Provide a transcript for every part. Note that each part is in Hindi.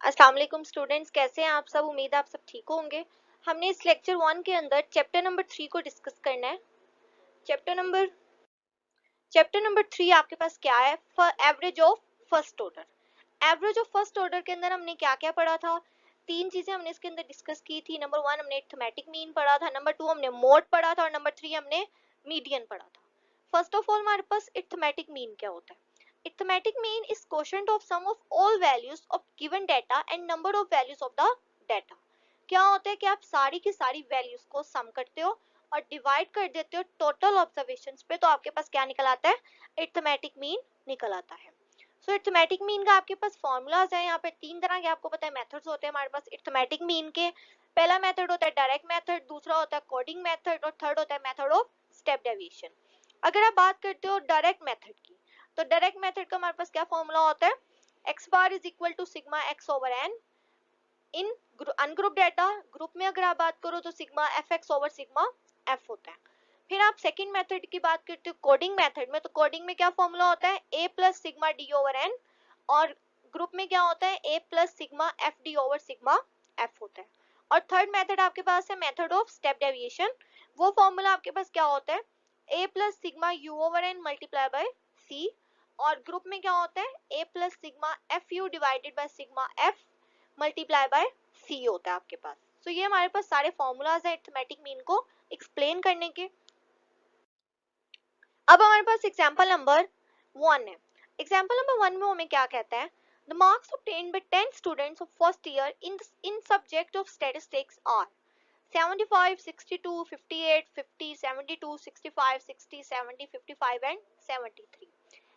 अस्सलाम वालेकुम स्टूडेंट्स, कैसे हैं आप सब। उम्मीद है आप सब ठीक होंगे। हमने इस लेक्चर 1 के अंदर चैप्टर नंबर 3 को डिस्कस करना है। चैप्टर नंबर 3 आपके पास क्या है? Average of first order. Average of first order के अंदर हमने क्या क्या पढ़ा था? तीन चीजें हमने इसके अंदर डिस्कस की थी। नंबर 1 हमने अरिथमेटिक मीन पढ़ा था, नंबर 2 हमने मोड पढ़ा था और नंबर 3 हमने मीडियन पढ़ा था। फर्स्ट ऑफ ऑल हमारे पास अरिथमेटिक मीन क्या होता है? Arithmetic mean is quotient of sum of all values of given data and number of values of the data। क्या होता है कि आप सारी की सारी वैल्यूज को सम करते हो और डिवाइड कर देते हो टोटल ऑब्जर्वेशंस पे, तो आपके पास क्या निकल आता है? अरिथमेटिक मीन निकल आता है। सो अरिथमेटिक मीन का आपके पास फॉर्मूलाज है। यहाँ पे तीन तरह के आपको पता है मेथड्स होते हैं हमारे पास अरिथमेटिक मीन के। पहला मेथड होता है डायरेक्ट मेथड, दूसरा होता है कोडिंग मेथड और थर्ड होता है मेथड ऑफ स्टेप डेविएशन। अगर आप बात करते हो डायरेक्ट मेथड की, तो डायरेक्ट मेथड का हमारे पास क्या फॉर्मूला होता है? X bar is equal to sigma x over n in ungroup data. Group में अगर आप बात करो तो sigma f x over sigma F होता है। फिर आप सेकंड मेथड की बात करते हो कोडिंग मेथड में, तो कोडिंग में क्या फॉर्मूला होता है? A plus sigma D over N, और ग्रुप में क्या होता है? A plus sigma F D over sigma F होता है। और थर्ड मेथड आपके पास है मेथड ऑफ स्टेप डेविएशन। वो फॉर्मूला आपके पास क्या होता है? A plus sigma U over N multiply by C, और ग्रुप में क्या होता है? A plus sigma F U divided by sigma F multiply by सी होता है आपके पास। तो ये हमारे पास सारे फॉर्मूलाज है अरिथमेटिक मीन को एक्सप्लेन करने के। अब हमारे पास एग्जांपल नंबर 1 है। एग्जांपल नंबर 1 में हमें क्या कहता है? The marks obtained by 10 students of first year in subject of statistics are 75, 62, 58, 50, 72, 65, 60, 70, 55 and 73।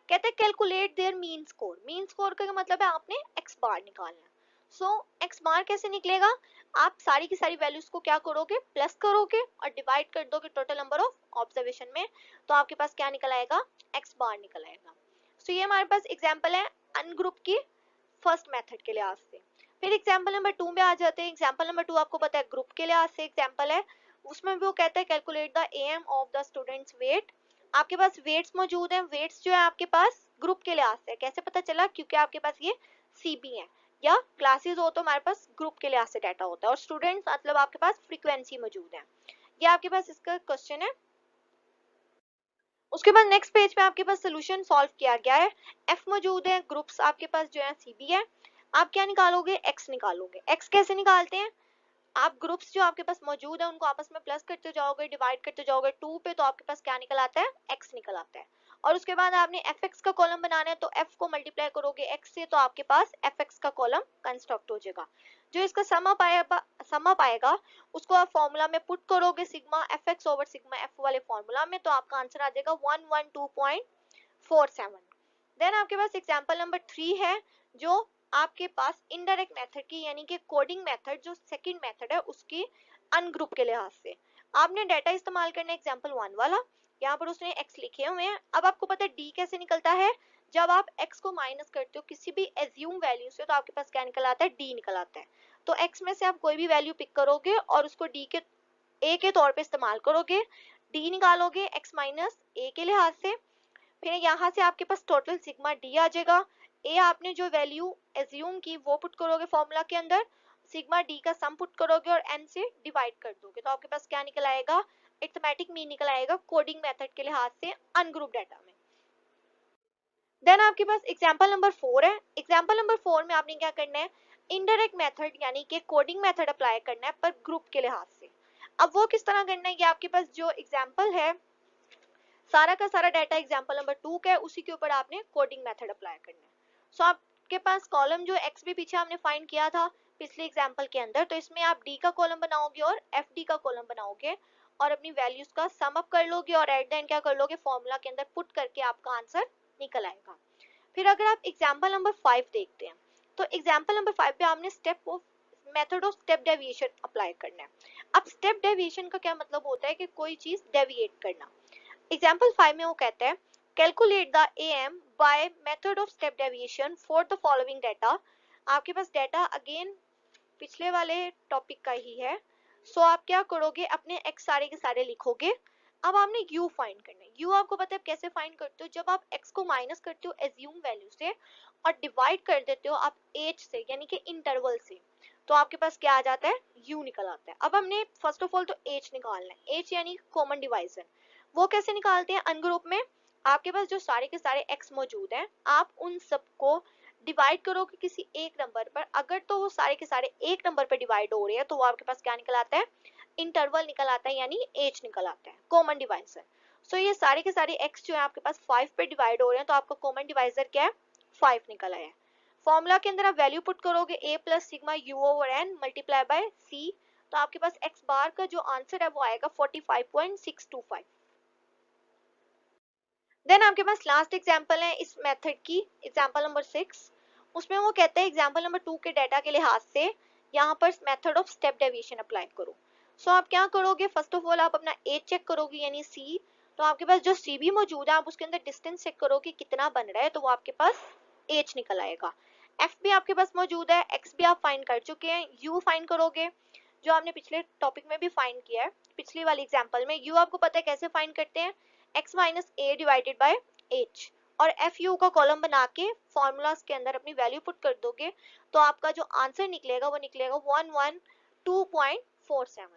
कहते हैं calculate their mean score. Mean score का मतलब है आपने एक्स बार निकालना है। सो एक्स बार कैसे निकलेगा? आप सारी की सारी वैल्यूज को क्या करोगे? प्लस करोगे और डिवाइड कर दोगे टोटल नंबर ऑफ ऑब्जर्वेशन में, तो आपके पास क्या निकल आएगा? एक्स बार निकल आएगा। सो ये हमारे पास एग्जांपल है अनग्रुप की फर्स्ट मेथड के लिहाज से। फिर एग्जांपल नंबर 2 में आ जाते हैं। एग्जांपल नंबर 2 आपको पता है ग्रुप के लिहाज से एग्जांपल है। उसमें भी वो कहता है calculate the M of the students weight. आपके पास वेट्स मौजूद हैं। वेट्स जो है आपके पास ग्रुप के लिहाज से। कैसे पता चला? क्योंकि आपके पास ये सीबी है या क्लासेस हो तो हमारे पास ग्रुप के लिहाज से डाटा होता है, और स्टूडेंट्स मतलब आपके पास फ्रीक्वेंसी मौजूद है। ये आपके पास इसका क्वेश्चन है। उसके बाद नेक्स्ट पेज पे आपके पास सोल्यूशन सॉल्व किया गया है। एफ मौजूद है, ग्रुप्स आपके पास जो है सीबी है। आप क्या निकालोगे? एक्स निकालोगे। एक्स कैसे निकालते हैं? आप ग्रुप्स जो आपके पास मौजूद है उनको आपस में प्लस करते जाओगे, डिवाइड करते जाओगे 2 पे, तो आपके पास क्या निकल आता है? एक्स निकल आता है। और उसके बाद आपने एफ एक्स का कॉलम बनाना है, तो एफ को मल्टीप्लाई करोगे एक्स से, तो आपके पास एफ एक्स का कॉलम कंस्ट्रक्ट हो जाएगा। जो इसका सम अप आएगा उसको आप फॉर्मूला में पुट करोगे sigma f x over sigma F वाले फॉर्मूला में, तो आपका आंसर आ जाएगा 112.47। देन आपके पास एग्जांपल नंबर 3 है, जो आपके पास इनडायरेक्ट मेथड की यानी कि कोडिंग मेथड जो सेकंड मेथड है उसकी अनग्रुप के लिहाज से। आपने डाटा इस्तेमाल करना है एग्जांपल 1 वाला। यहाँ पर उसने x लिखे हुए हैं। अब आपको पता है d कैसे निकलता है? जब आप x को माइनस करते हो किसी भी एज्यूम वैल्यू से, तो आपके पास क्या निकल आता है? d निकल आता है। तो x में से आप कोई भी वैल्यू पिक करोगे और उसको d के a के तौर पे इस्तेमाल करोगे, d निकालोगे x माइनस a के लिहाज से। फिर यहाँ से आपके पास टोटल सिग्मा डी आ जाएगा। ए आपने जो वैल्यू एज्यूम की वो पुट करोगे फॉर्मूला के अंदर, सिग्मा डी का सम पुट करोगे और एन से डिवाइड कर दोगे, तो आपके पास क्या निकल आएगा? अरिथमेटिक मीन निकल आएगा कोडिंग मेथड के लिहाज से अनग्रुप डाटा में। देन आपके पास एग्जांपल नंबर 4 है। एग्जांपल नंबर 4 में आपने क्या करना है? इनडायरेक्ट मेथड यानी कि कोडिंग मेथड अप्लाई करना है पर ग्रुप के लिहाज से। अब वो किस तरह करना है? कि आपके पास जो एग्जांपल है सारा का सारा डाटा एग्जांपल नंबर 2 का है, उसी के ऊपर आपने कोडिंग मेथड अप्लाई करना है। सो आपके पास कॉलम जो एक्स भी पीछे हमने फाइंड किया था पिछले एग्जांपल के अंदर, तो इसमें आप डी का कॉलम बनाओगे और एफ डी का कॉलम बनाओगे और अपनी वैल्यूज का सम अप कर लोगे और एट द एंड क्या कर लोगे? फॉर्मूला के अंदर पुट करके आपका आंसर निकल आएगा। फिर अगर आप एग्जांपल नंबर 5 देखते हैं, तो एग्जांपल नंबर 5 पे आपने step of method of step deviation apply करना है। अब स्टेप डेविएशन का क्या मतलब होता है? कि कोई चीज डेविएट करना। एग्जाम्पल 5 में वो कहता है calculate the M by method of step deviation for the following data. आपके पास डाटा अगेन पिछले वाले टॉपिक का ही है। सो आप क्या करोगे? अपने एक्स सारे के सारे लिखोगे। अब आपने यू फाइंड करना है। यू आपको पता है कैसे फाइंड करते हो? जब आप एक्स को माइनस करते हो एज्यूम वैल्यू से और डिवाइड कर देते हो आप एज से यानी कि इंटरवल से, तो आपके पास क्या आ जाता है, u निकल आता है। अब हमने फर्स्ट ऑफ ऑल तो एज निकालना है, एज यानी कॉमन डिवाइजर। वो कैसे निकालते हैं, अनग्रुप में आपके पास जो सारे के सारे x मौजूद हैं, आप उन सबको डिवाइड करोगे किसी एक नंबर पर, अगर तो वो सारे के सारे एक नंबर पर डिवाइड हो रहे हैं तो वो आपके पास क्या निकल आता है, इंटरवल निकल आता है, यानी एज निकल आता है, कॉमन डिवाइजर। सो ये सारे के सारे x जो है आपके पास 5 पे डिवाइड हो रहे हैं, तो आपका कॉमन डिवाइजर क्या है, 5 निकल आया है। फॉर्मूला के अंदर आप वैल्यू पुट करोगे a plus sigma u over n multiply by c, तो आपके पास x बार का जो आंसर है वो आएगा 45.625। देन आपके पास लास्ट एग्जांपल है इस मेथड की, एग्जांपल नंबर 6। उसमें वो कहते हैं एग्जांपल नंबर 2 के डाटा के लिहाज से यहाँ पर method of step deviation apply करो। सो आप क्या करोगे, फर्स्ट ऑफ ऑल आप अपना एज चेक करोगे यानी c, तो आपके पास जो c भी मौजूद है आप उसके अंदर डिस्टेंस चेक करोगे कितना बन रहा है, तो वो आपके पास एज निकल आएगा। f भी आपके पास मौजूद है, x भी आप फाइंड कर चुके हैं, u फाइंड करोगे जो आपने पिछले टॉपिक में भी फाइंड किया है, पिछली वाली एग्जांपल में। u आपको पता है कैसे फाइंड करते हैं, x minus A divided by h, और एफ यू का कॉलम बना के फॉर्मूलाज के अंदर अपनी वैल्यू पुट कर दोगे तो आपका जो आंसर निकलेगा वो निकलेगा 112.47।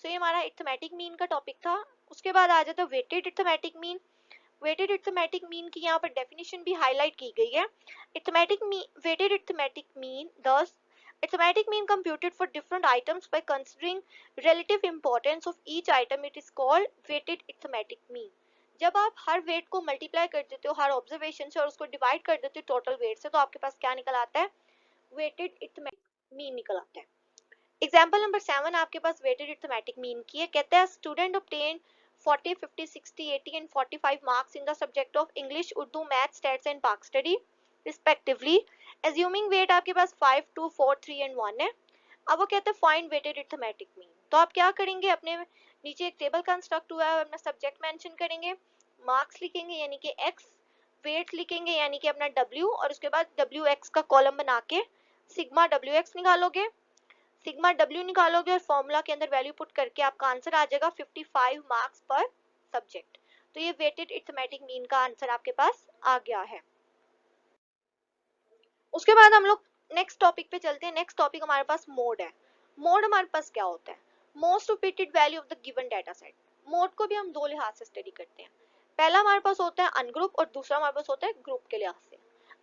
सो ये हमारा अरिथमेटिक मीन का टॉपिक था। उसके बाद आ जाता है weighted arithmetic mean. Weighted arithmetic mean की यहाँ पर डेफिनेशन भी हाईलाइट की गई है। Weighted arithmetic mean thus arithmetic mean computed for different items by considering relative importance of each item, it is called weighted arithmetic mean। जब आप हर वेट को मल्टीप्लाई कर देते हो हर ऑब्जर्वेशन से और उसको डिवाइड कर देते हो टोटल वेट से, तो आपके पास क्या निकल आता है, वेटेड अरिथमेटिक मीन निकल आता है। एग्जाम्पल नंबर 7 आपके पास वेटेड अरिथमेटिक मीन की है। कहते हैं student obtained 40, 50, 60, 80 and 45 marks in the subject of English, Urdu, Math, Stats and Pak Study respectively, assuming weight आपके पास 5, 2, 4, 3 and 1 है। अब वो कहते हैं फाइंड वेटेड अरिथमेटिक मीन, तो आप क्या करेंगे, अपने नीचे एक टेबल कंस्ट्रक्ट हुआ है, अपना सब्जेक्ट मेंशन करेंगे, मार्क्स लिखेंगे यानी कि x, वेट लिखेंगे यानी कि अपना w, और उसके बाद wx का कॉलम बना के सिग्मा wx निकालोगे, सिग्मा w निकालोगे और फॉर्मूला के अंदर वैल्यू पुट करके आपका आंसर आ जाएगा 55 मार्क्स पर सब्जेक्ट। तो ये वेटेड अरिथमेटिक मीन का आंसर आपके पास आ गया है। उसके बाद हम लोग नेक्स्ट टॉपिक पे चलते हैं। नेक्स्ट टॉपिक हमारे पास मोड है। मोड हमारे पास क्या होता है, most repeated value of the given data set. Mode को भी हम दो लिहाज से स्टडी करते हैं, पहला हमारे पास होता है अनग्रुप और दूसरा हमारे पास होता है ग्रुप के लिहाज से।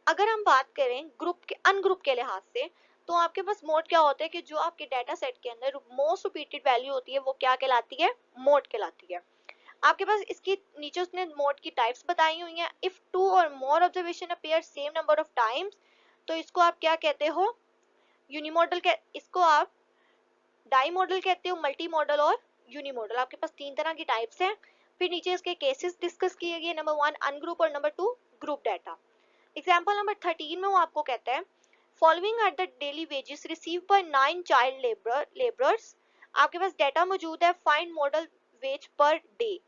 अगर हम बात करें ग्रुप के अनग्रुप के लिहाज से, तो आपके पास मोड क्या होता है कि जो आपके डाटा सेट के अंदर मोस्ट रिपीटेड वैल्यू होती है वो क्या कहलाती है, मोड कहलाती है। आपके पास इसकी नीचे उसने मोड की टाइप्स बताई हुई हैं। इफ टू और more observation appear same number of times, तो इसको आप क्या कहते हो, यूनिमॉडल के, इसको आप डाई मॉडल कहते हो, मल्टी मॉडल और यूनिमॉडल। आपके पास तीन तरह की टाइप्स हैं। फिर नीचे इसके केसेस डिस्कस किए गए, नंबर 1 अनग्रुप और number 2 group data. Example number 13 में वो आपको कहता है following are the daily wages receive by 9 child labourers. आपके पास डाटा मौजूद है, find modal wage per day.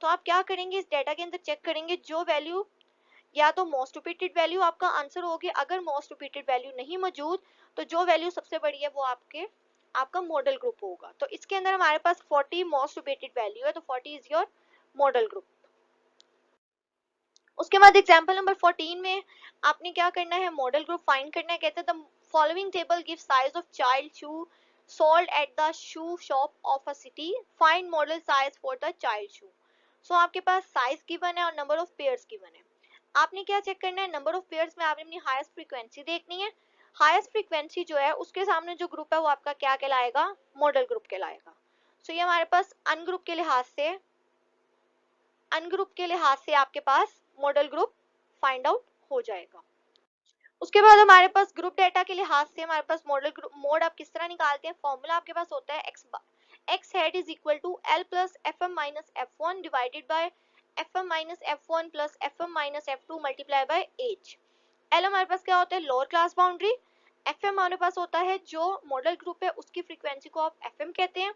तो आप क्या करेंगे, इस डाटा के अंदर चेक करेंगे जो वैल्यू या तो मोस्ट रिपीटेड वैल्यू आपका आंसर होगी, अगर मोस्ट रिपीटेड वैल्यू नहीं मौजूद तो जो वैल्यू सबसे बड़ी है वो आपका मॉडल ग्रुप होगा। तो इसके अंदर हमारे पास 40 मोस्ट रिपीटेड वैल्यू है, तो 40 इज योर मॉडल ग्रुप। उसके बाद एग्जांपल नंबर 14 में आपने क्या करना है, मॉडल ग्रुप फाइंड करना है। कहते हैं the following table give size of child shoe sold at the shoe shop of a city, find model size for the child shoe. So आपके पास साइज गिवन है और नंबर ऑफ पेयर्स गिवन है। आपने क्या चेक करना है, नंबर ऑफ पेयर्स में आपने अपनी हाईएस्ट फ्रीक्वेंसी देखनी है। हाईएस्ट फ्रीक्वेंसी जो है उसके सामने जो ग्रुप है वो आपका क्या कहलाएगा, मॉडल ग्रुप कहलाएगा। सो ये हमारे पास अनग्रुप के लिहाज से आपके पास मॉडल ग्रुप फाइंड आउट हो जाएगा। उसके बाद हमारे पास ग्रुप डेटा के लिहाज से हमारे पास मॉडल ग्रुप मोड आप किस तरह निकालते हैं, फॉर्मूला आपके पास होता है x head is equal to l plus fm minus f1 divided by fm minus f1 plus fm minus f2 multiply by h। l हमारे पास क्या होता है, लोअर क्लास बाउंड्री। fm हमारे पास होता है जो मॉडल ग्रुप है उसकी फ्रीक्वेंसी को आप fm कहते हैं।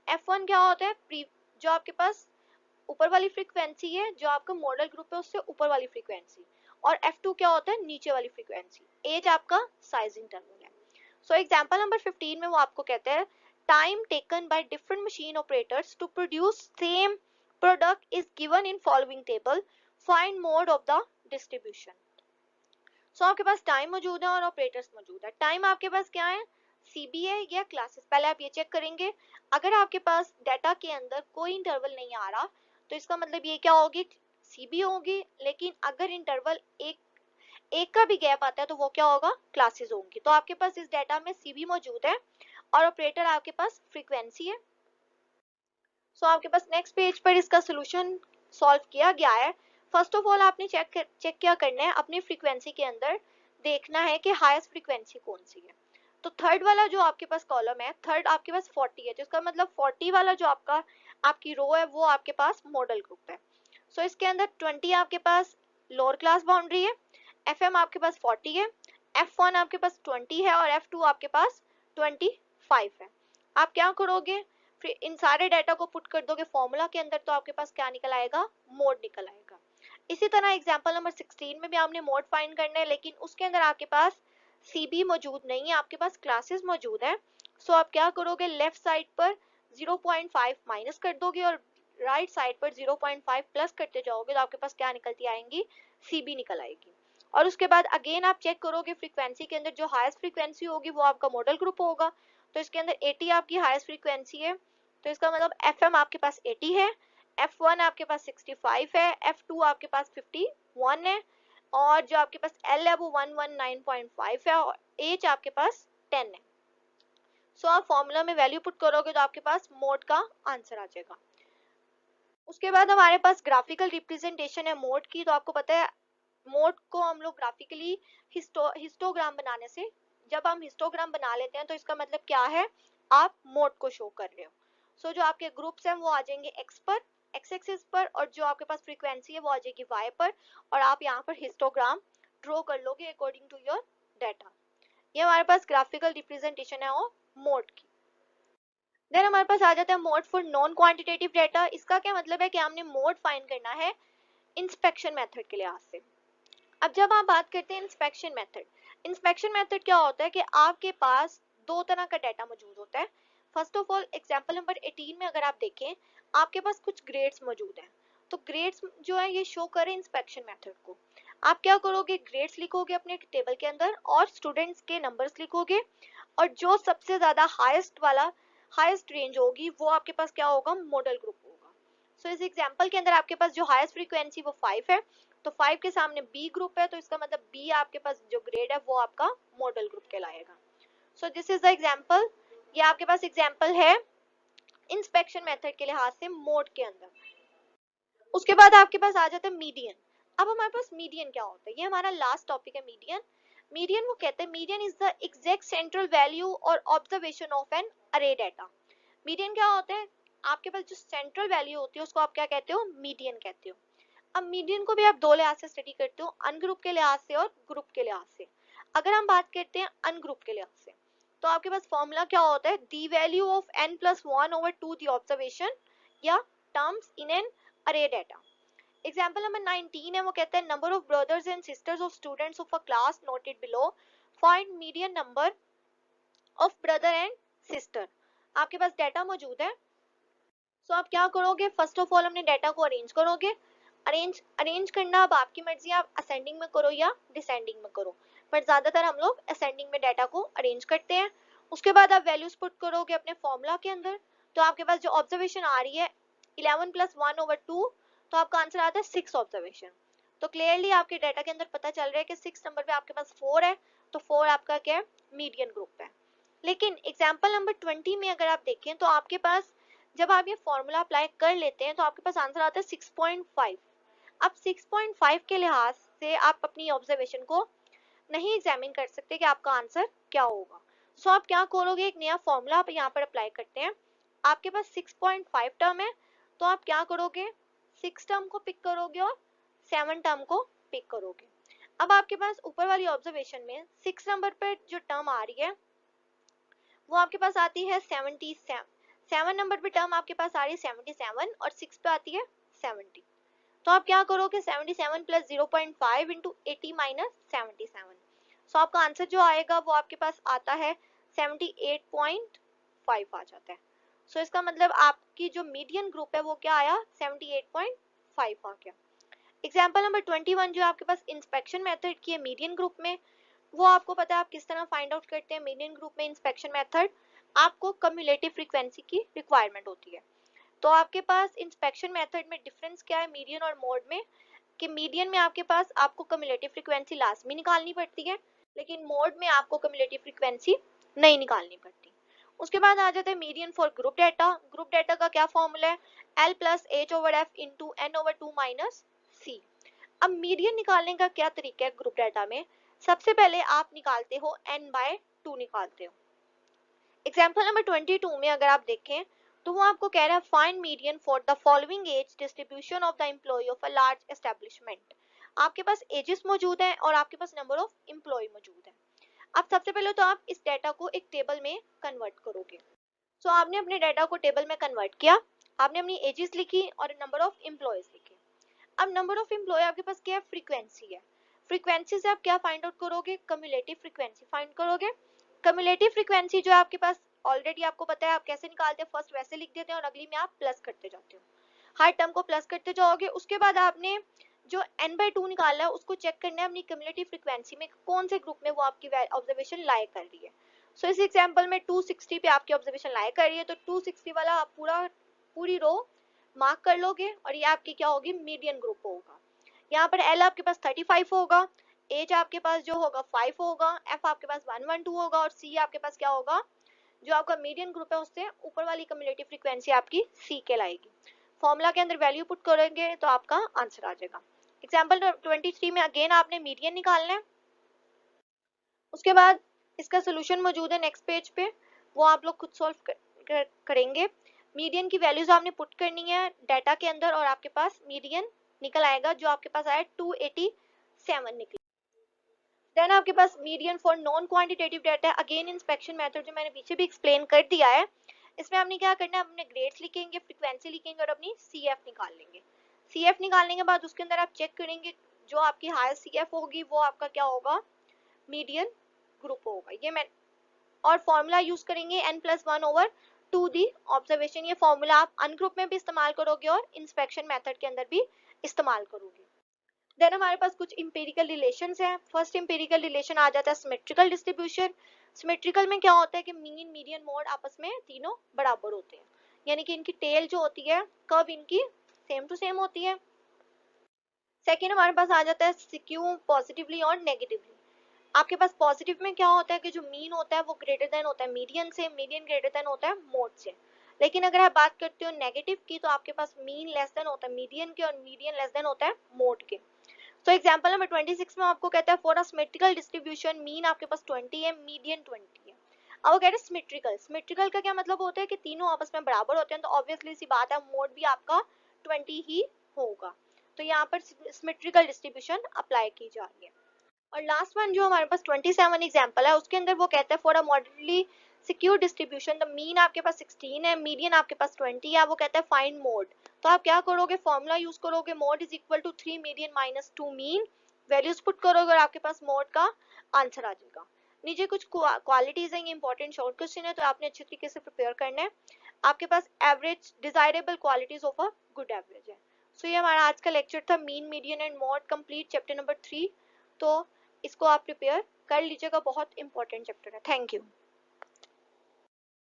f1 क्या होता है, जो आपके पास ऊपर वाली फ्रीक्वेंसी है, जो आपका मॉडल ग्रुप है उससे ऊपर वाली फ्रीक्वेंसी, और f2 क्या होता है, नीचे वाली फ्रीक्वेंसी। एज आपका साइज इंटरवल है। सो एग्जांपल नंबर 15 में वो आपको कहते हैं time taken by different machine operators to produce same product is given in following table, find mode of the distribution. So आपके पास टाइम मौजूद है और ऑपरेटर्स मौजूद है। टाइम आपके पास क्या है, सीबी है या क्लासेस, पहले आप ये चेक करेंगे। अगर आपके पास डाटा के अंदर कोई इंटरवल नहीं आ रहा तो इसका मतलब ये क्या होगी, सीबी होगी। लेकिन अगर इंटरवल एक का भी गैप आता है तो वो क्या होगा, क्लासेस होंगी। तो आपके पास इस डाटा में सीबी मौजूद है और ऑपरेटर आपके पास फ्रीक्वेंसी है। सो आपके पास नेक्स्ट पेज पर इसका सोल्यूशन सॉल्व किया गया है। फर्स्ट ऑफ ऑल आपने चेक क्या करना है, अपनी फ्रीक्वेंसी के अंदर देखना है कि हाईएस्ट फ्रीक्वेंसी कौन सी है। तो थर्ड वाला जो आपके पास कॉलम है, थर्ड आपके पास 40 है, तो इसका मतलब 40 वाला जो आपकी रो है वो आपके पास मॉडल ग्रुप है। सो इसके अंदर 20 आपके पास लोअर क्लास बाउंड्री है, एफएम आपके पास 40 है, F1 आपके पास 20 है और F2 आपके पास 25 है। आप क्या करोगे, फिर इन सारे डाटा को पुट कर दोगे फॉर्मूला के अंदर तो आपके पास क्या निकल आएगा, मोड निकल आएगा। इसी तरह एग्जांपल नंबर 16 में भी आपने मोड फाइंड करना है, लेकिन उसके अंदर आपके पास सीबी मौजूद नहीं है, आपके पास क्लासेस मौजूद है। सो आप क्या करोगे, लेफ्ट साइड पर 0.5 माइनस कर दोगे और राइट साइड पर 0.5 प्लस करते जाओगे तो आपके पास क्या निकलती आएंगी, सीबी निकल आएगी। और उसके बाद अगेन आप चेक करोगे फ्रीक्वेंसी के अंदर जो हाईएस्ट फ्रीक्वेंसी होगी वो आपका मॉडल ग्रुप होगा। तो इसके अंदर 80 आपकी हाईएस्ट फ्रीक्वेंसी है, तो इसका मतलब एफएम आपके पास 80 है, F1 आपके पास 65 है, F2 आपके पास 51 है और जो आपके पास L है वो 119.5 है और H आपके पास 10 है। सो आप फॉर्मूला में वैल्यू पुट करोगे तो आपके पास मोड का आंसर आ जाएगा। उसके बाद हमारे पास ग्राफिकल रिप्रेजेंटेशन है मोड की। तो आपको पता है मोड को हम लोग ग्राफिकली हिस्टोग्राम बनाने से, जब हम हिस्टोग्राम बना लेते हैं तो इसका मतलब क्या है, आप मोड को शो कर रहे हो। सो जो आपके ग्रुप्स हैं वो आ जाएंगे एक्स पर, एक्स एक्सिस पर, और जो आपके पास फ्रीक्वेंसी है वो आ जाएगी वाई पर, और आप यहाँ पर हिस्टोग्राम ड्रॉ कर लोगे अकॉर्डिंग टू योर डाटा। ये हमारे पास ग्राफिकल रिप्रेजेंटेशन है और मोड की। देन हमारे पास आ जाता है mode for non quantitative data. इसका क्या मतलब है कि हमने मोड फाइंड करना है इंस्पेक्शन मेथड के लिहाज से। अब जब आप बात करते हैं इंस्पेक्शन मेथड, इंस्पेक्शन मेथड क्या होता है कि आपके पास दो तरह का डाटा मौजूद होता है। First of all example number 18 में अगर आप देखें आपके पास कुछ ग्रेड्स मौजूद हैं। तो ग्रेड्स जो है ये शो करें इंस्पेक्शन मेथड को। आप क्या करोगे, ग्रेड्स लिखोगे अपने टेबल के अंदर और स्टूडेंट्स के नंबर्स लिखोगे, और जो सबसे ज्यादा हाईएस्ट रेंज होगी वो आपके पास क्या होगा, मॉडल ग्रुप होगा। सो इस एग्जांपल के अंदर आपके पास जो हाईएस्ट फ्रीक्वेंसी वो 5 है, तो 5 के सामने बी ग्रुप है तो इसका मतलब बी आपके पास जो ग्रेड है वो आपका मॉडल ग्रुप कहलाएगा। So this is the example, ये आपके पास एग्जांपल है इंस्पेक्शन मेथड के लिहाज से मोड के अंदर। उसके बाद आपके पास आ जाता है मीडियन। अब हमारे पास मीडियन क्या होता है, ये हमारा लास्ट टॉपिक है मीडियन। मीडियन वो कहते हैं, median is the exact central value और observation of N array data. Median क्या होता है, आपके पास जो सेंट्रल वैल्यू होती है उसको आप क्या कहते हो, मीडियन कहते हो। अब मीडियन को भी आप दो लिहाज से स्टडी करते हो, अनग्रुप के लिहाज से और ग्रुप के लिहाज से। अगर हम बात करते हैं अनग्रुप के लिहाज से तो आपके पास फॉर्मूला क्या होता है, the value of n+1/2 the observation या terms in an array data. Example number 19 है, वो कहता है number of brothers and sisters of students of a class noted below, find median number of brother and sister. आपके पास डाटा मौजूद है। सो आप क्या करोगे, फर्स्ट ऑफ ऑल हमने डाटा को अरेंज करोगे। अरेंज करना अब आपकी मर्जी, आप असेंडिंग में करो या डिसेंडिंग में करो, बट ज्यादातर हम लोग असेंडिंग में डाटा को अरेंज करते हैं। उसके बाद आप वैल्यूज पुट करोगे अपने फॉर्मूला के अंदर। तो आपके पास जो ऑब्जर्वेशन आ रही है 11+1/2, तो आपका आंसर आता है 6 ऑब्जर्वेशन। तो क्लियरली आपके डाटा के अंदर पता चल रहा है कि 6 नंबर पे आपके पास 4 है, तो 4 आपका क्या है, मीडियन ग्रुप है। लेकिन एग्जाम्पल नंबर 20 में अगर आप देखें तो आपके पास जब आप ये फॉर्मूला अप्लाई कर लेते हैं तो आपके पास आंसर आता है 6.5। अब 6.5 के लिहाज से आप अपनी ऑब्जर्वेशन को नहीं एग्जामिन कर सकते कि आपका आंसर क्या होगा। सो आप क्या करोगे, एक नया फॉर्मूला आप यहाँ पर अप्लाई करते हैं। आपके पास 6.5 टर्म है, तो आप क्या करोगे, 6 टर्म को पिक करोगे और 7 टर्म को पिक करोगे। अब आपके पास ऊपर वाली ऑब्जर्वेशन में 6 नंबर पर जो टर्म आ रही है वो आपके पास आती है 77। 7 नंबर पे टर्म आपके पास आ रही है 77 और 6 पे आती है 70। तो आप क्या करोगे, 77 प्लस 0.5 इंटू 80 माइनस 77। सो आपका आंसर जो आएगा वो आपके पास आता है 78.5 आ जाता है। सो इसका मतलब आपकी जो मीडियन ग्रुप है वो क्या आया, 78.5 आ गया। एग्जाम्पल नंबर 21 जो आपके पास इंस्पेक्शन मेथड की है मीडियन ग्रुप में, वो आपको पता है आप किस तरह फाइंड आउट करते हैं। मीडियन ग्रुप में इंस्पेक्शन मेथड आपको कम्युलेटिव फ्रीक्वेंसी की रिक्वायरमेंट होती है। तो आपके पास इंस्पेक्शन मेथड में डिफरेंस क्या है मीडियन और मोड में, कि मीडियन में आपके पास आपको कम्युलेटिव फ्रीक्वेंसी लाजमी निकालनी पड़ती है, लेकिन मोड में आपको कम्युलेटिव फ्रीक्वेंसी नहीं निकालनी पड़ती। उसके बाद आ जाता है median for group data. Group data का क्या फॉर्मूला है, L plus H over F into N over two minus C. अब मीडियन निकालने का क्या तरीका है ग्रुप डाटा में, सबसे पहले आप निकालते हो n बाय 2 निकालते हो। एग्जाम्पल नंबर 22 में अगर आप देखें तो वो आपको कह रहा है find median for the following age distribution of the employ of a large establishment. आपके पास एजेस मौजूद हैं और आपके पास नंबर ऑफ एम्प्लॉय मौजूद है। अब सबसे पहले तो आप इस डाटा को एक टेबल में कन्वर्ट करोगे। सो आपने अपने डाटा को टेबल में कन्वर्ट किया, आपने अपनी एजेस लिखी और नंबर ऑफ एम्प्लॉयज लिखे। अब नंबर ऑफ एम्प्लॉय आपके पास क्या है, फ्रीक्वेंसी है। फ्रीक्वेंसी से आप क्या फाइंड आउट करोगे, कम्युलेटिव फ्रीक्वेंसी फाइंड करोगे। कम्युलेटिव फ्रीक्वेंसी जो आपके पास ऑलरेडी आपको पता है आप कैसे निकालते हैं, फर्स्ट वैसे लिख देते हैं और अगली में आप प्लस करते जाते हो, हर टर्म को प्लस करते जाओगे। उसके बाद आपने जो n बाई 2 निकाला है उसको चेक करना है अपनी कम्युलेटिव फ्रीक्वेंसी में कौन से ग्रुप में वो आपकी ऑब्जर्वेशन लाई कर रही है। सो इस एग्जांपल में 260 पे आपकी ऑब्जर्वेशन लाई कर रही है, तो 260 वाला आप पूरी रो मार्क कर लोगे और ये आपकी क्या होगी, मीडियन ग्रुप होगा। यहाँ पर L आपके पास 35 होगा, एज आपके पास जो होगा 5 होगा, F आपके पास 112 होगा और C आपके पास क्या होगा, जो आपका मीडियन ग्रुप है उससे ऊपर वाली कम्युलेटिव फ्रीक्वेंसी आपकी C कहलाएगी। फॉर्मूला के अंदर वैल्यू पुट करेंगे तो आपका आंसर आ जाएगा। एग्जाम्पल 23 में अगेन आपने मीडियन निकालना है। उसके बाद इसका सोल्यूशन मौजूद है नेक्स्ट पेज पे, वो आप लोग खुद सॉल्व करेंगे। मीडियन की वैल्यूज आपने पुट करनी है डाटा के अंदर और आपके पास मीडियन निकल आएगा, जो आपके पास आया 287 निकला। देन आपके पास median for non quantitative data, again inspection method जो मैंने पीछे भी एक्सप्लेन कर दिया है। इसमें आपने क्या करना है, अपने ग्रेड्स लिखेंगे, फ्रीक्वेंसी लिखेंगे और अपनी CF निकाल लेंगे। CF निकालने के बाद उसके अंदर आप चेक करेंगे जो आपकी हाईएस्ट CF होगी वो आपका क्या होगा, मीडियन ग्रुप होगा। ये मैं और फॉर्मूला यूज करेंगे n+1 ओवर 2 दी ऑब्जर्वेशन। ये फॉर्मूला आप अनग्रुप में भी इस्तेमाल करोगे और इंस्पेक्शन मेथड के अंदर भी इस्तेमाल करोगे। देन हमारे पास कुछ इंपेरिकल रिलेशंस हैं। फर्स्ट इंपेरिकल रिलेशन आ जाता है सिमेट्रिकल डिस्ट्रीब्यूशन। सिमेट्रिकल में क्या होता है कि मीन मीडियन मोड आपस में तीनों बराबर होते हैं, यानी कि इनकी टेल जो होती है कर्व इनकी सेम टू सेम होती है। सेकेंड हमारे पास आ जाता है सिक्यू पॉजिटिवली और नेगेटिवली। आपके पास पॉजिटिव में क्या होता है कि जो मीन होता है वो ग्रेटर देन होता है मीडियन से, मीडियन ग्रेटर देन होता है मोड से। लेकिन अगर आप बात करते हो नेगेटिव की तो आपके पास मीन लेस देन होता है मीडियन के और मीडियन लेस देन होता है मोड के। तो एग्जांपल नंबर 26 में आपको कहता है for a symmetrical distribution mean आपके पास 20 है, मीडियन 20 है। अब वो कह रहे हैं सिमेट्रिकल, सिमेट्रिकल का क्या मतलब होता है कि तीनों आपस में बराबर होते हैं, तो ऑब्वियसली सी बात है मोड भी आपका 20 ही होगा। तो यहाँ पर सिमेट्रिकल डिस्ट्रीब्यूशन अप्लाई की जा रही है। और लास्ट वन जो हमारे पास 27 एग्जांपल है उसके अंदर वो कहता है for a moderately secure distribution the mean आपके पास 16 है, मीडियन आपके पास 20 है। वो कहता है फाइंड मोड। तो आप क्या करोगे, फॉर्मूला यूज करोगे, mode is equal to 3 median minus 2 mean, values put करोगे और आपके पास मोड का आंसर आ जाएगा। नीचे कुछ क्वालिटीज हैं, ये इंपॉर्टेंट शॉर्ट क्वेश्चन है तो आपने अच्छे तरीके से प्रिपेयर करना है। आपके पास average desirable qualities of a good average है। सो ये हमारा आज का लेक्चर था mean median and mode complete chapter number 3। तो इसको आप प्रिपेयर कर लीजिएगा, बहुत इंपॉर्टेंट चैप्टर है। Thank you.